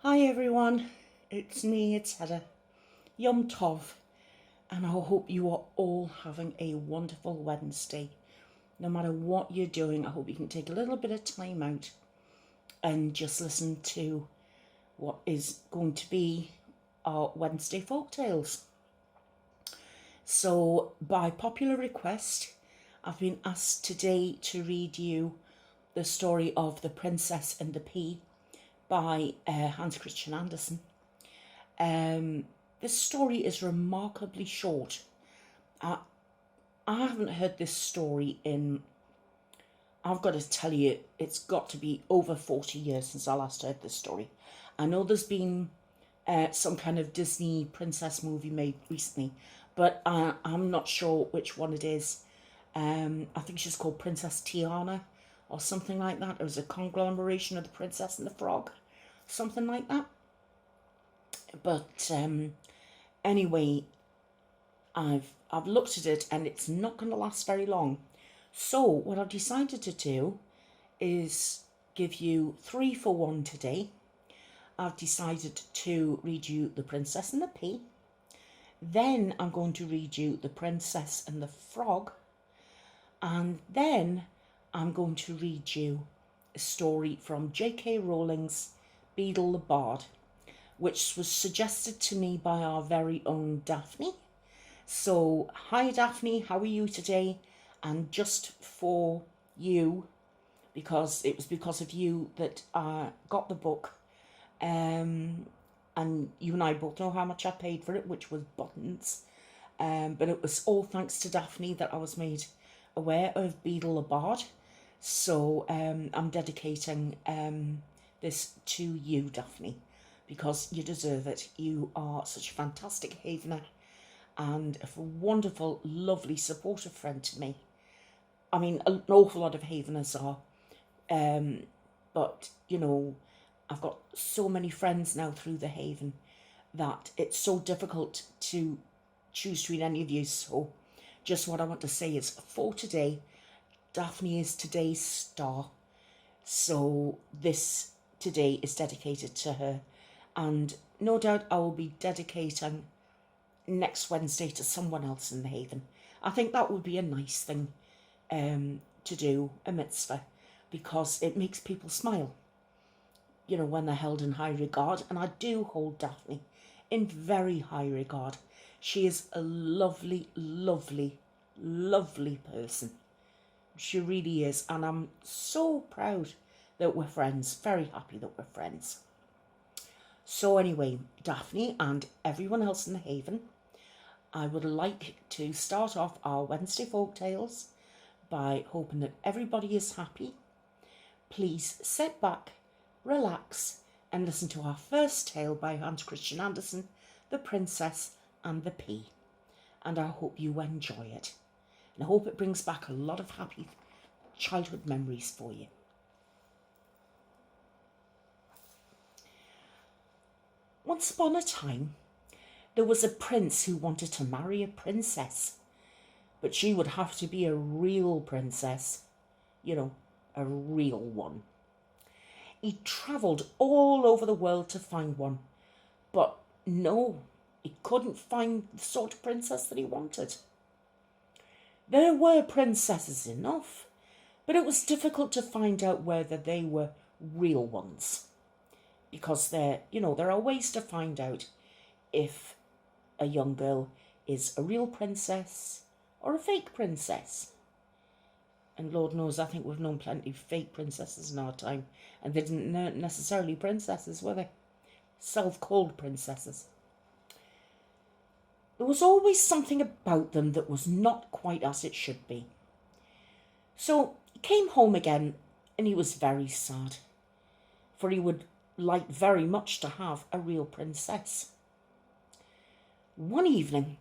Hi everyone, it's me, it's Heather. Yom Tov, and I hope you are all having a wonderful Wednesday. No matter what you're doing, I hope you can take a little bit of time out and just listen to what is going to be our Wednesday folk tales. So, by popular request, I've been asked today to read you the story of The Princess and the Pea by Hans Christian Andersen. This story is remarkably short. I haven't heard this story in, I've got to tell you, it's got to be over 40 years since I last heard this story. I know there's been some kind of Disney princess movie made recently, but I'm not sure which one it is. I think she's called Princess Tiana or something like that. It was a conglomeration of The Princess and the Frog, something like that. But anyway, I've looked at it and it's not going to last very long. So what I've decided to do is give you 3 for 1 today. I've decided to read you The Princess and the Pea. Then I'm going to read you The Princess and the Frog. And then I'm going to read you a story from J.K. Rowling's Beedle the Bard, which was suggested to me by our very own Daphne. So, hi Daphne, how are you today? And just for you, because it was because of you that I got the book, and you and I both know how much I paid for it, which was buttons. But it was all thanks to Daphne that I was made aware of Beedle the Bard. So I'm dedicating this to you, Daphne, because you deserve it. You are such a fantastic Havener and a wonderful, lovely, supportive friend to me. I mean, an awful lot of Haveners are, but, you know, I've got so many friends now through the Haven that it's so difficult to choose between any of you. So just what I want to say is, for today, Daphne is today's star. So this today is dedicated to her. And no doubt I will be dedicating next Wednesday to someone else in the Haven. I think that would be a nice thing to do, a mitzvah, because it makes people smile, you know, when they're held in high regard. And I do hold Daphne in very high regard. She is a lovely, lovely, lovely person. She really is. And I'm so proud that we're friends, very happy that we're friends. So anyway, Daphne and everyone else in the Haven, I would like to start off our Wednesday folk tales by hoping that everybody is happy. Please sit back, relax, and listen to our first tale by Hans Christian Andersen, The Princess and the Pea. And I hope you enjoy it. And I hope it brings back a lot of happy childhood memories for you. Once upon a time, there was a prince who wanted to marry a princess, but she would have to be a real princess, you know, a real one. He travelled all over the world to find one, but no, he couldn't find the sort of princess that he wanted. There were princesses enough, but it was difficult to find out whether they were real ones, because there are ways to find out if a young girl is a real princess or a fake princess. And Lord knows, I think we've known plenty of fake princesses in our time, and they didn't necessarily princesses, were they? Self-called princesses. There was always something about them that was not quite as it should be. So he came home again, and he was very sad, for he would like very much to have a real princess. One evening,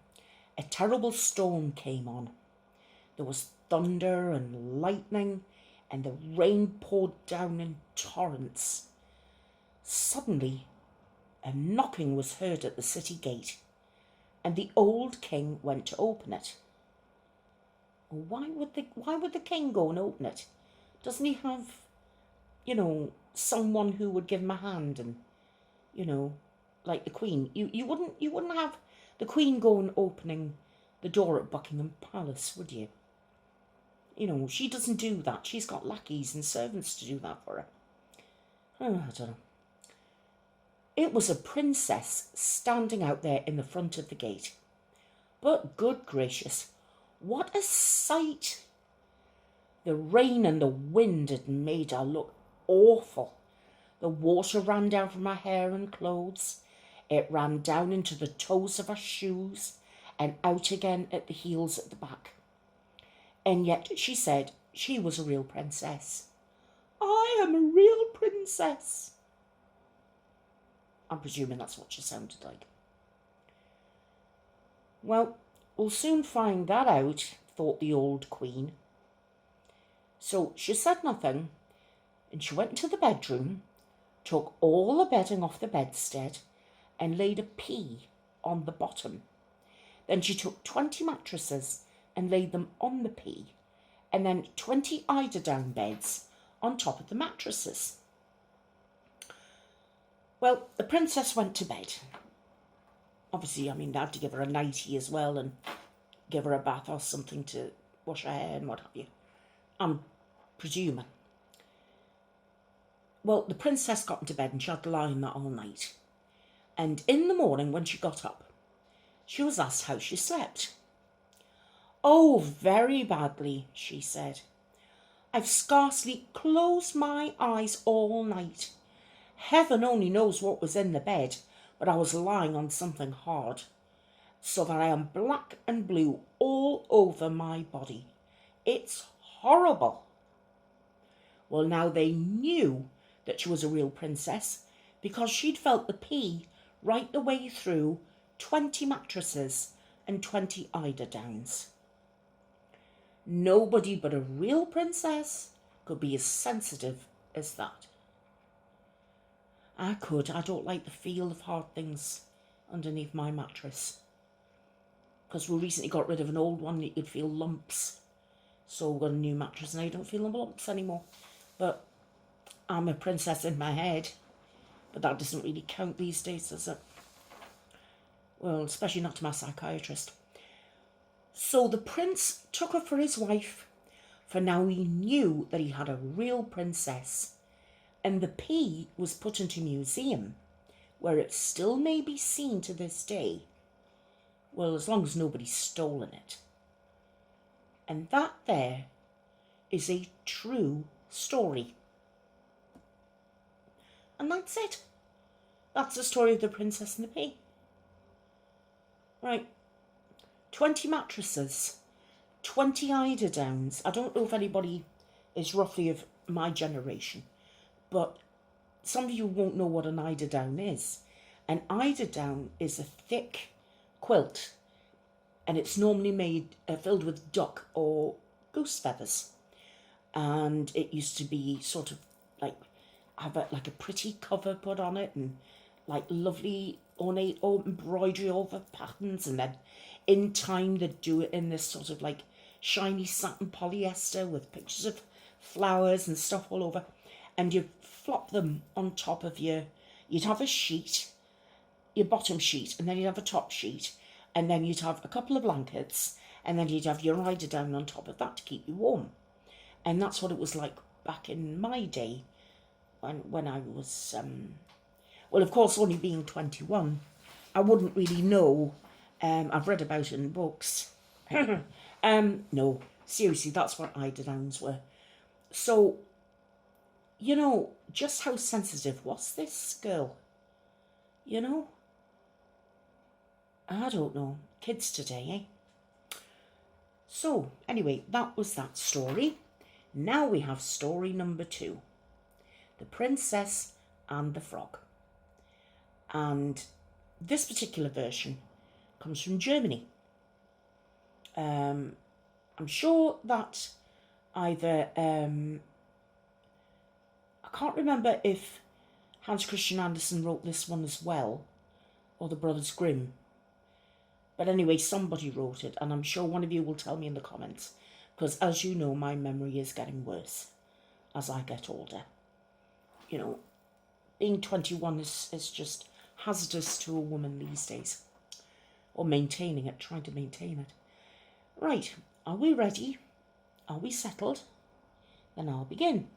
a terrible storm came on. There was thunder and lightning, and the rain poured down in torrents. Suddenly, a knocking was heard at the city gate, and the old king went to open it. Why would the king go and open it? Doesn't he have, someone who would give him a hand and you know, like the Queen. You wouldn't have the Queen going opening the door at Buckingham Palace, would you? You know, she doesn't do that. She's got lackeys and servants to do that for her. Oh, I don't know. It was a princess standing out there in the front of the gate. But good gracious, what a sight! The rain and the wind had made her look awful. The water ran down from her hair and clothes. It ran down into the toes of her shoes and out again at the heels at the back. And yet she said she was a real princess. I am a real princess. I'm presuming that's what she sounded like. Well, we'll soon find that out, thought the old Queen. So she said nothing, and she went into the bedroom, took all the bedding off the bedstead, and laid a pea on the bottom. Then she took 20 mattresses and laid them on the pea, and then 20 eiderdown beds on top of the mattresses. Well, the princess went to bed. Obviously, I mean, they had to give her a nightie as well and give her a bath or something to wash her hair and what have you. I'm presuming. Well, the princess got into bed and she had to lie in that all night. And in the morning, when she got up, she was asked how she slept. Oh, very badly, she said. I've scarcely closed my eyes all night. Heaven only knows what was in the bed, but I was lying on something hard, so that I am black and blue all over my body. It's horrible. Well, now they knew that she was a real princess because she'd felt the pea right the way through 20 mattresses and 20 eiderdowns. Nobody but a real princess could be as sensitive as that. I don't like the feel of hard things underneath my mattress. Because we recently got rid of an old one that you'd feel lumps. So we got a new mattress and I don't feel lumps anymore. But I'm a princess in my head. But that doesn't really count these days, does it? Well, especially not to my psychiatrist. So the prince took her for his wife, for now he knew that he had a real princess. And the pea was put into a museum, where it still may be seen to this day. Well, as long as nobody's stolen it. And that there is a true story. And that's it. That's the story of the Princess and the Pea. Right. 20 mattresses, 20 eiderdowns. I don't know if anybody is roughly of my generation, but some of you won't know what an eiderdown is. An eiderdown is a thick quilt, and it's normally made filled with duck or goose feathers. And it used to be sort of like have a pretty cover put on it, and like lovely ornate embroidery over patterns, and then in time they'd do it in this sort of like shiny satin polyester with pictures of flowers and stuff all over. And you flop them on top of you'd have a sheet, your bottom sheet, and then you'd have a top sheet, and then you'd have a couple of blankets, and then you'd have your eiderdown on top of that to keep you warm. And that's what it was like back in my day when I was, well, of course, only being 21, I wouldn't really know. I've read about it in books. No, seriously, that's what eiderdowns were. So, you know, just how sensitive was this girl? You know? I don't know. Kids today, eh? So, anyway, that was that story. Now we have story number 2. The Princess and the Frog. And this particular version comes from Germany. I'm sure that either... I can't remember if Hans Christian Andersen wrote this one as well, or the Brothers Grimm. But anyway, somebody wrote it, and I'm sure one of you will tell me in the comments, because as you know, my memory is getting worse as I get older. You know, being 21 is just hazardous to a woman these days. Or maintaining it, trying to maintain it. Right, are we ready? Are we settled? Then I'll begin.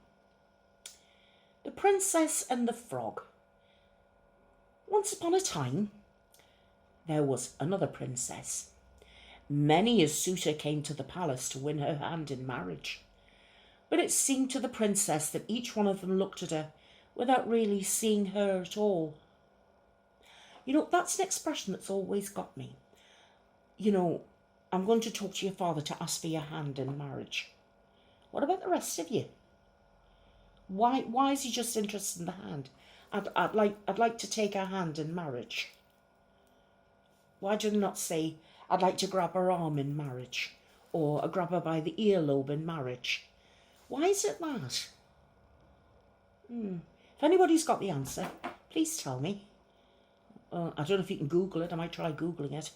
The Princess and the Frog. Once upon a time, there was another princess. Many a suitor came to the palace to win her hand in marriage. But it seemed to the princess that each one of them looked at her without really seeing her at all. You know, that's an expression that's always got me. You know, I'm going to talk to your father to ask for your hand in marriage. What about the rest of you? Why is he just interested in the hand? I'd like to take her hand in marriage. Why do you not say, I'd like to grab her arm in marriage, or grab her by the earlobe in marriage? Why is it that? If anybody's got the answer, please tell me. I don't know if you can Google it. I might try Googling it,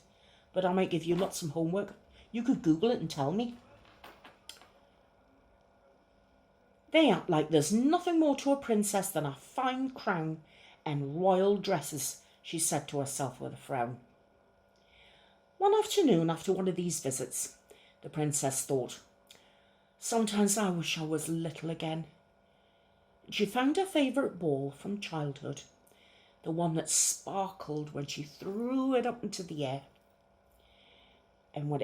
but I might give you lots of homework. You could Google it and tell me. They act like there's nothing more to a princess than a fine crown and royal dresses, she said to herself with a frown. One afternoon, after one of these visits, the princess thought, sometimes I wish I was little again. She found her favourite ball from childhood, the one that sparkled when she threw it up into the air. And when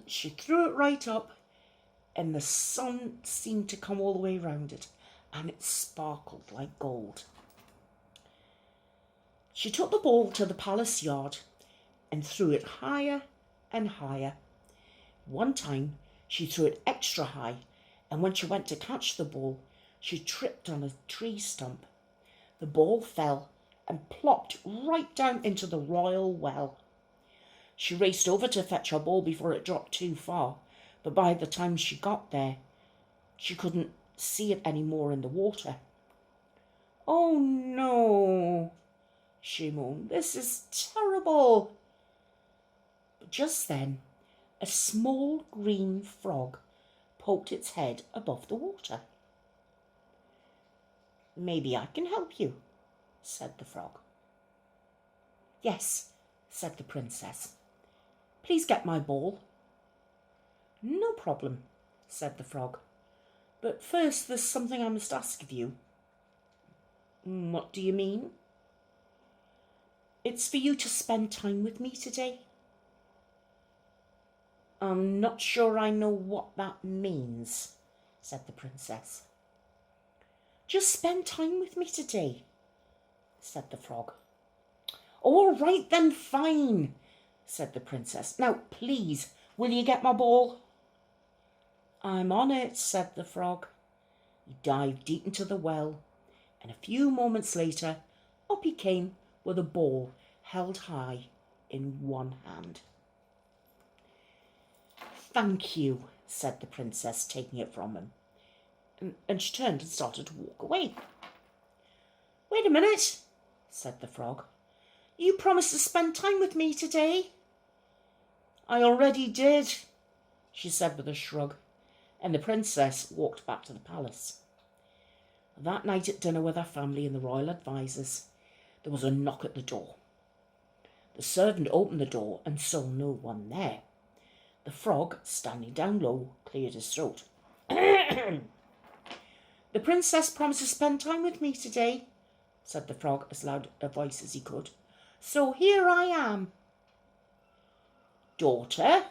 she threw it right up, and the sun seemed to come all the way round it, and it sparkled like gold. She took the ball to the palace yard and threw it higher and higher. One time she threw it extra high, and when she went to catch the ball, she tripped on a tree stump. The ball fell and plopped right down into the royal well. She raced over to fetch her ball before it dropped too far, but by the time she got there, she couldn't see it anymore in the water. Oh no, she moaned, this is terrible. But just then, a small green frog poked its head above the water. Maybe I can help you, said the frog. Yes, said the princess. Please get my ball. No problem, said the frog. But first there's something I must ask of you. What do you mean? It's for you to spend time with me today. I'm not sure I know what that means, said the princess. Just spend time with me today, said the frog. All right then, fine, said the princess. Now, please, will you get my ball? I'm on it, said the frog. He dived deep into the well, and a few moments later, up he came with a ball held high in one hand. Thank you, said the princess, taking it from him. And she turned and started to walk away. Wait a minute, said the frog. You promised to spend time with me today. I already did, she said with a shrug, and the princess walked back to the palace. That night at dinner with her family and the royal advisers, there was a knock at the door. The servant opened the door and saw no one there. The frog, standing down low, cleared his throat. The princess promised to spend time with me today, said the frog as loud a voice as he could. So here I am. Daughter,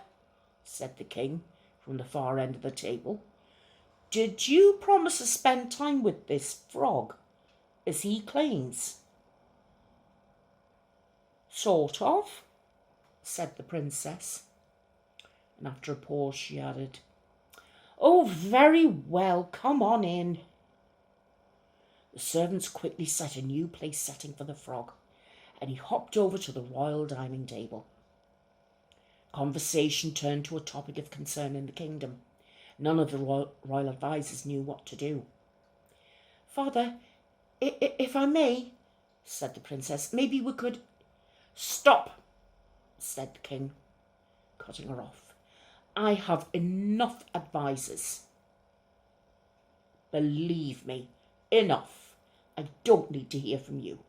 said the king from the far end of the table, did you promise to spend time with this frog, as he claims? Sort of, said the princess. And after a pause she added, Oh, very well, come on in. The servants quickly set a new place setting for the frog, and he hopped over to the royal dining table. Conversation turned to a topic of concern in the kingdom. None of the royal advisers knew what to do. Father, if I may, said the princess, maybe we could... Stop, said the king, cutting her off. I have enough advisers. Believe me, enough, I don't need to hear from you."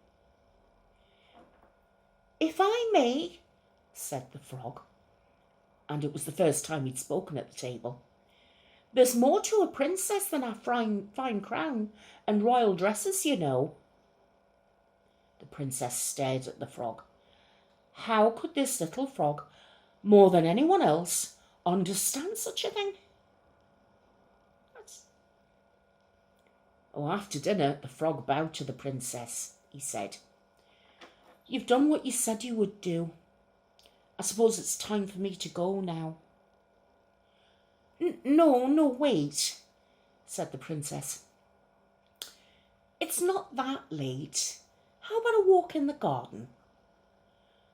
"If I may," said the frog, and it was the first time he'd spoken at the table, "there's more to a princess than a fine crown and royal dresses, you know." The princess stared at the frog. How could this little frog, more than anyone else, understand such a thing? Oh, after dinner, the frog bowed to the princess. He said, "You've done what you said you would do. I suppose it's time for me to go now." No, wait," said the princess. "It's not that late. How about a walk in the garden?"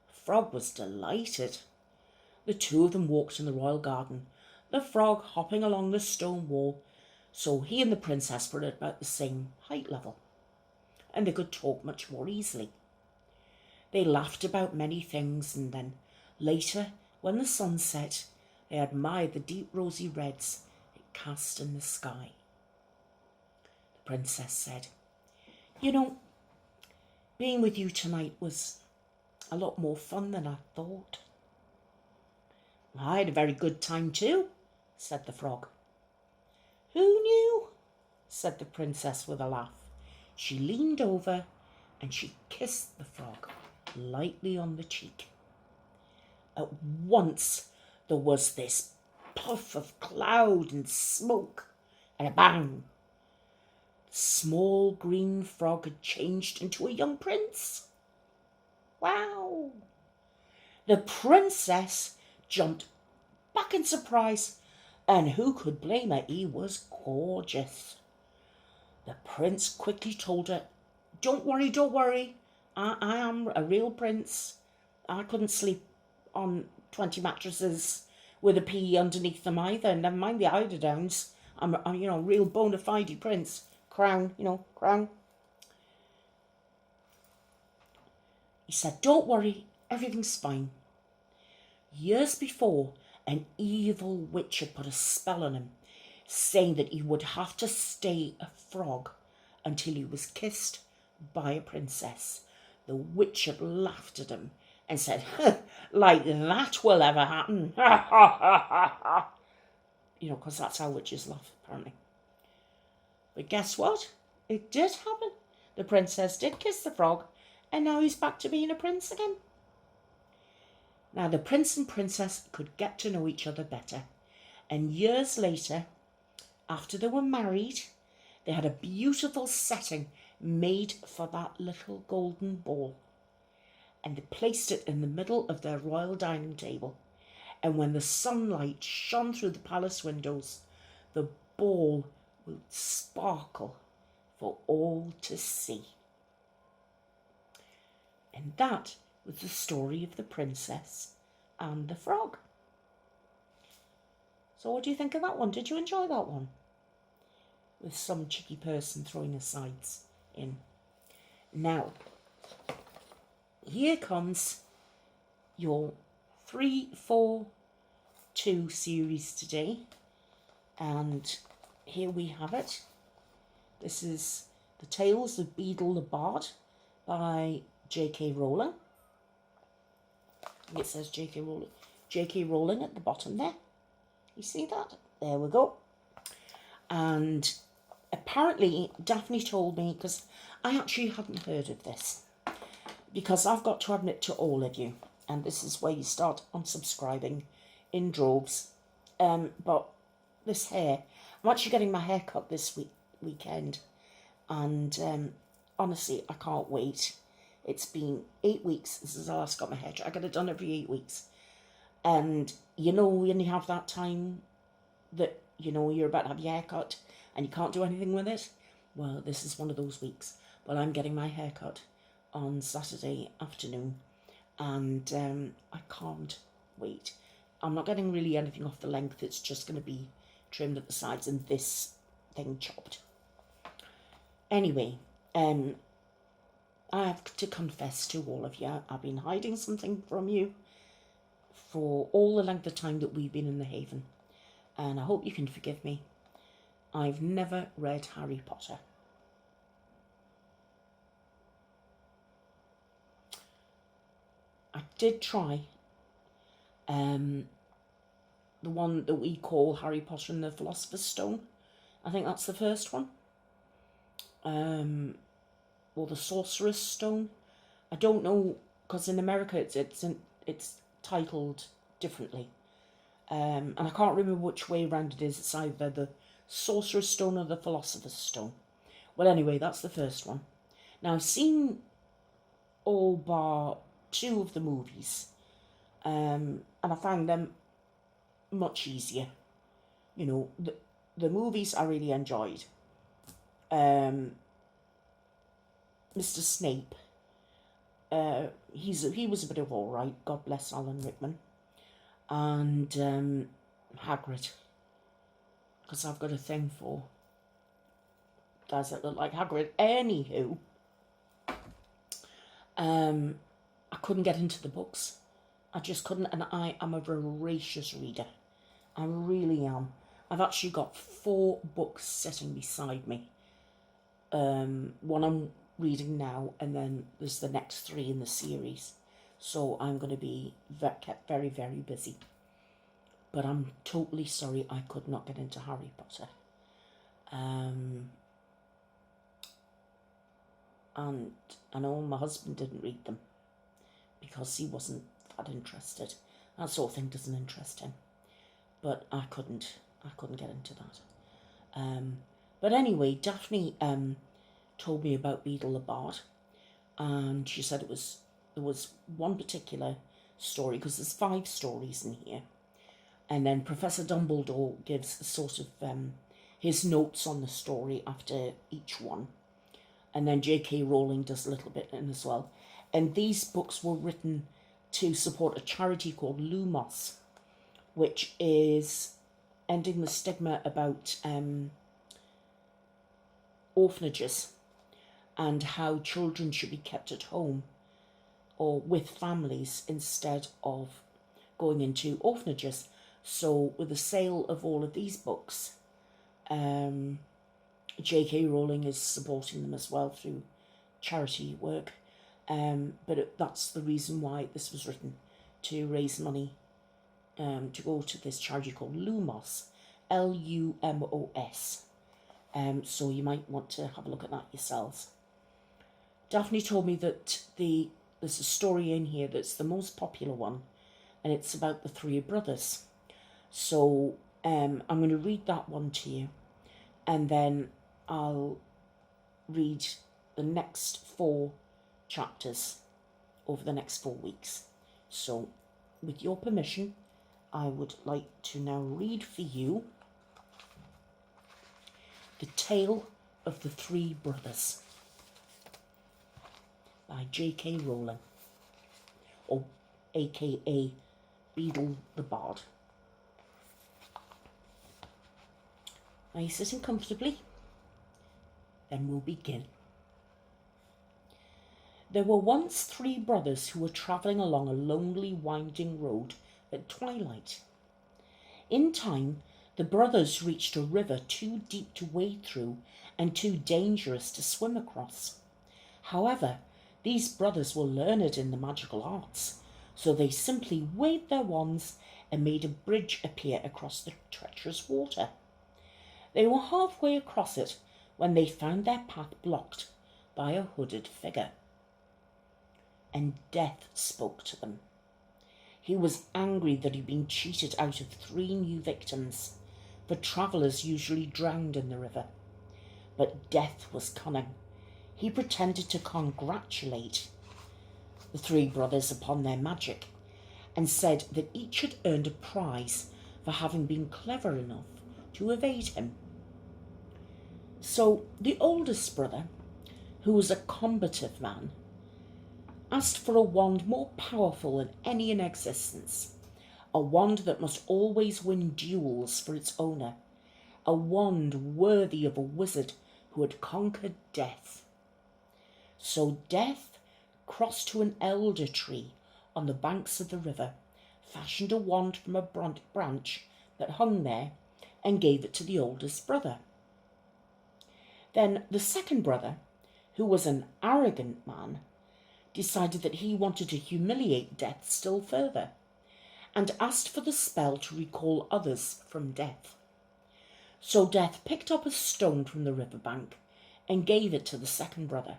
The frog was delighted. The two of them walked in the royal garden, the frog hopping along the stone wall, so he and the princess were at about the same height level, and they could talk much more easily. They laughed about many things, and then later, when the sun set, they admired the deep rosy reds it cast in the sky. The princess said, "You know, being with you tonight was a lot more fun than I thought." "I had a very good time too," said the frog. "Who knew?" said the princess with a laugh. She leaned over and she kissed the frog lightly on the cheek. At once there was this puff of cloud and smoke, and a bang. The small green frog had changed into a young prince. Wow! The princess jumped back in surprise, and who could blame her? He was gorgeous. The prince quickly told her, Don't worry. I am a real prince. I couldn't sleep on 20 mattresses with a pea underneath them either. Never mind the eiderdowns. I'm a real bona fide prince. Crown. He said, "Don't worry, everything's fine." Years before, an evil witch had put a spell on him, saying that he would have to stay a frog until he was kissed by a princess. The witch had laughed at him and said, "Like that will ever happen." Because that's how witches laugh, apparently. But guess what? It did happen. The princess did kiss the frog, and now he's back to being a prince again. Now the prince and princess could get to know each other better, and years later, after they were married, they had a beautiful setting made for that little golden ball, and they placed it in the middle of their royal dining table, and when the sunlight shone through the palace windows, the ball would sparkle for all to see. And that was the story of the princess and the frog. So what do you think of that one? Did you enjoy that one? With some cheeky person throwing the sides in. Now, here comes your 3-4-2 series today. And here we have it. This is The Tales of Beedle the Bard by J.K. Rowling. It says J.K. Rowling at the bottom there. You see that? There we go. And apparently Daphne told me, because I actually hadn't heard of this, because I've got to admit to all of you, and this is where you start unsubscribing in droves, but this hair, I'm actually getting my hair cut this weekend, and honestly, I can't wait. It's been 8 weeks since I last got my hair cut. I get it done every 8 weeks. And when you have that time that, you're about to have your hair cut and you can't do anything with it? Well, this is one of those weeks. Well, I'm getting my hair cut on Saturday afternoon, and I can't wait. I'm not getting really anything off the length. It's just going to be trimmed at the sides and this thing chopped. Anyway, I have to confess to all of you, I've been hiding something from you for all the length of time that we've been in the Haven, and I hope you can forgive me. I've never read Harry Potter. did try the one that we call Harry Potter and the Philosopher's Stone. I think that's the first one. Or the Sorcerer's Stone. I don't know, because in America it's titled differently. And I can't remember which way around it is. It's either the Sorcerer's Stone or the Philosopher's Stone. Well, anyway, that's the first one. Now, I've seen all bar 2 of the movies, and I found them much easier. You know, the movies I really enjoyed. Mr. Snape, he was a bit of all right. God bless Alan Rickman. And Hagrid, because I've got a thing for guys that look like Hagrid. Anywho, I couldn't get into the books. I just couldn't, and I am a voracious reader. I really am. I've actually got 4 books sitting beside me. One I'm reading now, and then there's the next 3 in the series. So I'm going to be kept very, very busy. But I'm totally sorry I could not get into Harry Potter. And I know my husband didn't read them because he wasn't that interested. That sort of thing doesn't interest him. But I couldn't get into that. But anyway, Daphne told me about Beedle the Bard, and she said there was one particular story, because there's 5 stories in here, and then Professor Dumbledore gives sort of his notes on the story after each one, and then J.K. Rowling does a little bit in as well. And these books were written to support a charity called Lumos, which is ending the stigma about orphanages and how children should be kept at home or with families instead of going into orphanages. So with the sale of all of these books, J.K. Rowling is supporting them as well through charity work. But that's the reason why this was written, to raise money to go to this charity called Lumos, Lumos. So you might want to have a look at that yourselves. Daphne told me that there's a story in here that's the most popular one, and it's about the 3 brothers. So I'm going to read that one to you, and then I'll read the next 4 chapters over the next 4 weeks. So with your permission, I would like to now read for you The Tale of the 3 Brothers by J.K. Rowling, or aka Beedle the Bard. Are you sitting comfortably? Then we'll begin. There were once 3 brothers who were travelling along a lonely, winding road at twilight. In time, the brothers reached a river too deep to wade through and too dangerous to swim across. However, these brothers were learned in the magical arts, so they simply waved their wands and made a bridge appear across the treacherous water. They were halfway across it when they found their path blocked by a hooded figure. And Death spoke to them. He was angry that he'd been cheated out of 3 new victims, for travellers usually drowned in the river. But Death was cunning. He pretended to congratulate the 3 brothers upon their magic, and said that each had earned a prize for having been clever enough to evade him. So the oldest brother, who was a combative man, asked for a wand more powerful than any in existence, a wand that must always win duels for its owner, a wand worthy of a wizard who had conquered death. So Death crossed to an elder tree on the banks of the river, fashioned a wand from a branch that hung there, and gave it to the oldest brother. Then the second brother, who was an arrogant man, decided that he wanted to humiliate Death still further, and asked for the spell to recall others from death. So Death picked up a stone from the riverbank and gave it to the second brother,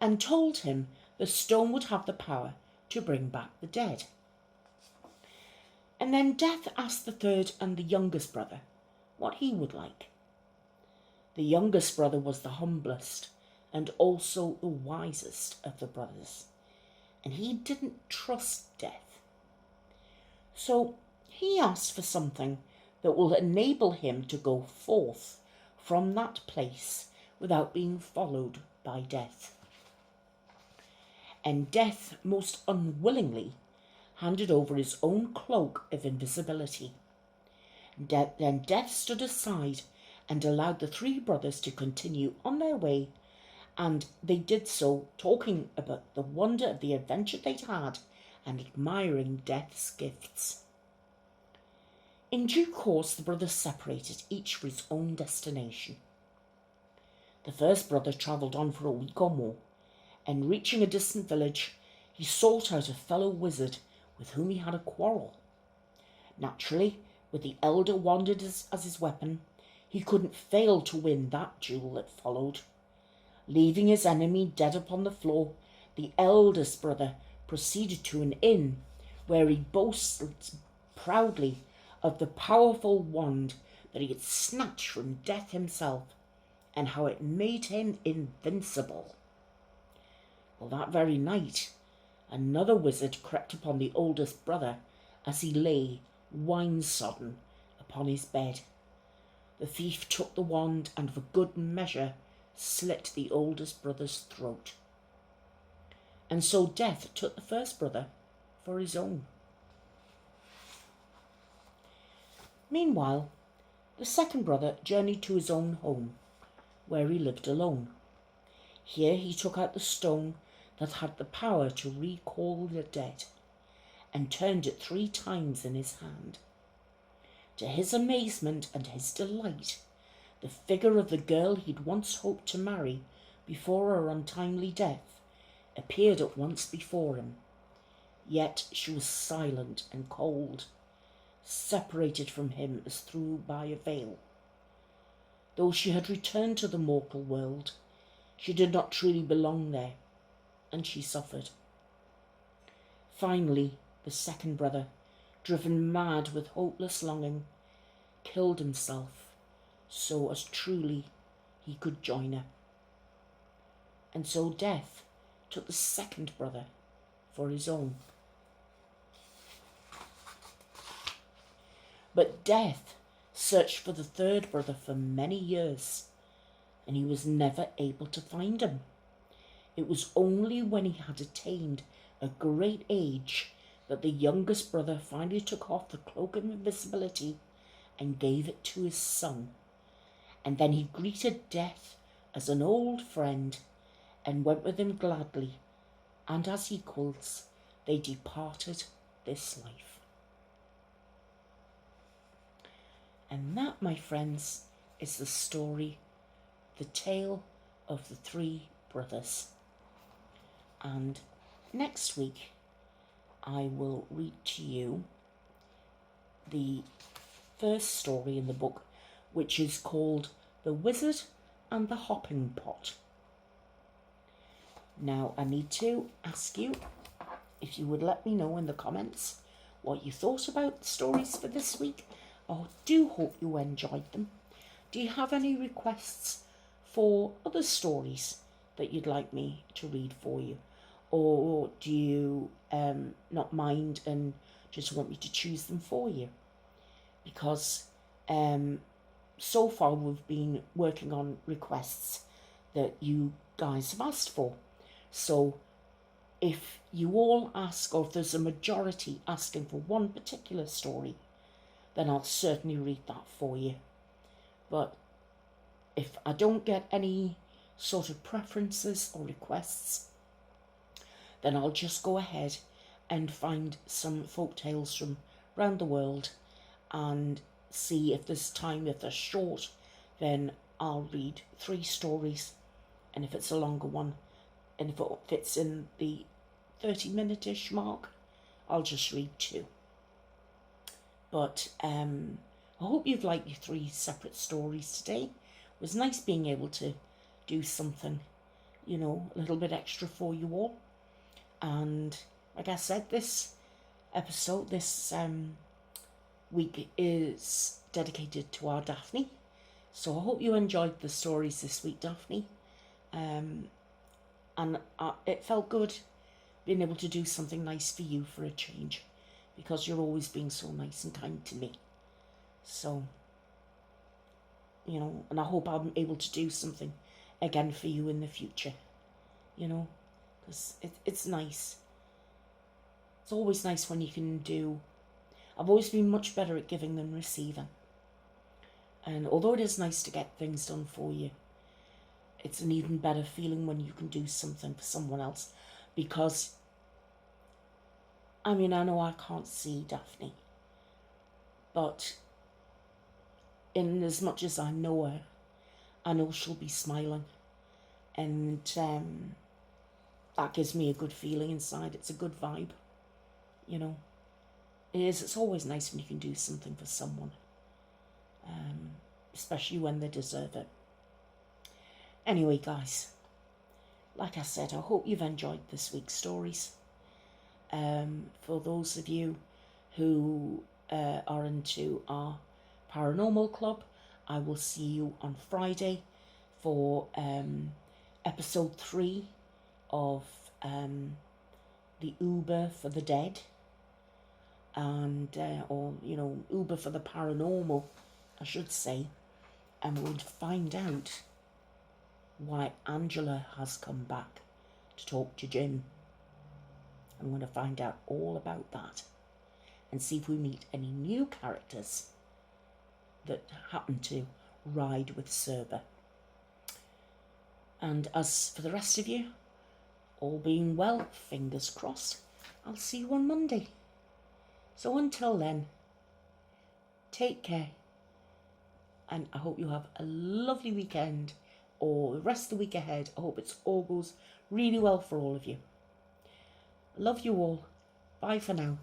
and told him the stone would have the power to bring back the dead. And then Death asked the third and the youngest brother what he would like. The youngest brother was the humblest and also the wisest of the brothers, and he didn't trust Death. So he asked for something that will enable him to go forth from that place without being followed by Death. And Death most unwillingly handed over his own cloak of invisibility. Then Death stood aside and allowed the three brothers to continue on their way, and they did so, talking about the wonder of the adventure they'd had and admiring Death's gifts. In due course, the brothers separated, each for his own destination. The first brother travelled on for a week or more, and reaching a distant village, he sought out a fellow wizard with whom he had a quarrel. Naturally, with the elder wand as his weapon, he couldn't fail to win that duel that followed. Leaving his enemy dead upon the floor, the eldest brother proceeded to an inn where he boasted proudly of the powerful wand that he had snatched from Death himself, and how it made him invincible. Well, that very night, another wizard crept upon the oldest brother as he lay wine-sodden upon his bed. The thief took the wand and for good measure slit the oldest brother's throat. And so Death took the first brother for his own. Meanwhile, the second brother journeyed to his own home, where he lived alone. Here he took out the stone that had the power to recall the dead, and turned it 3 times in his hand. To his amazement and his delight, the figure of the girl he'd once hoped to marry before her untimely death appeared at once before him. Yet she was silent and cold, separated from him as through by a veil. Though she had returned to the mortal world, she did not truly belong there, and she suffered. Finally, the second brother, driven mad with hopeless longing, killed himself so as truly he could join her. And so Death took the second brother for his own. But Death searched for the third brother for many years, and he was never able to find him. It was only when he had attained a great age that the youngest brother finally took off the cloak of invisibility and gave it to his son. And then he greeted Death as an old friend and went with him gladly, and as equals they departed this life. And that, my friends, is the story, the tale of the 3 brothers. And next week I will read to you the first story in the book, which is called The Wizard and the Hopping Pot. Now, I need to ask you if you would let me know in the comments what you thought about the stories for this week. I do hope you enjoyed them. Do you have any requests for other stories that you'd like me to read for you? Or do you not mind and just want me to choose them for you? Because so far we've been working on requests that you guys have asked for. So if you all ask, or if there's a majority asking for one particular story, then I'll certainly read that for you. But if I don't get any sort of preferences or requests, then I'll just go ahead and find some folk tales from around the world and see if there's time. If they're short, then I'll read 3 stories, and if it's a longer one, And if it fits in the 30-minute-ish mark, I'll just read 2. But I hope you've liked your 3 separate stories today. It was nice being able to do something, you know, a little bit extra for you all. And like I said, this episode, this week is dedicated to our Daphne. So I hope you enjoyed the stories this week, Daphne. And it felt good being able to do something nice for you for a change, because you're always being so nice and kind to me. So, you know, and I hope I'm able to do something again for you in the future, you know, because it's nice. It's always nice when you can do. I've always been much better at giving than receiving. And although it is nice to get things done for you, it's an even better feeling when you can do something for someone else. Because, I mean, I know I can't see Daphne, but in as much as I know her, I know she'll be smiling. And that gives me a good feeling inside. It's a good vibe, you know. It is. It's always nice when you can do something for someone, especially when they deserve it. Anyway, guys, like I said, I hope you've enjoyed this week's stories. For those of you who are into our paranormal club, I will see you on Friday for episode 3 of the Uber for the Dead, and or you know, Uber for the Paranormal, I should say, and we'll find out why Angela has come back to talk to Jim. I'm going to find out all about that and see if we meet any new characters that happen to ride with Cerber. And as for the rest of you, all being well, fingers crossed, I'll see you on Monday. So until then, take care, and I hope you have a lovely weekend, or the rest of the week ahead. I hope it all goes really well for all of you. I love you all. Bye for now.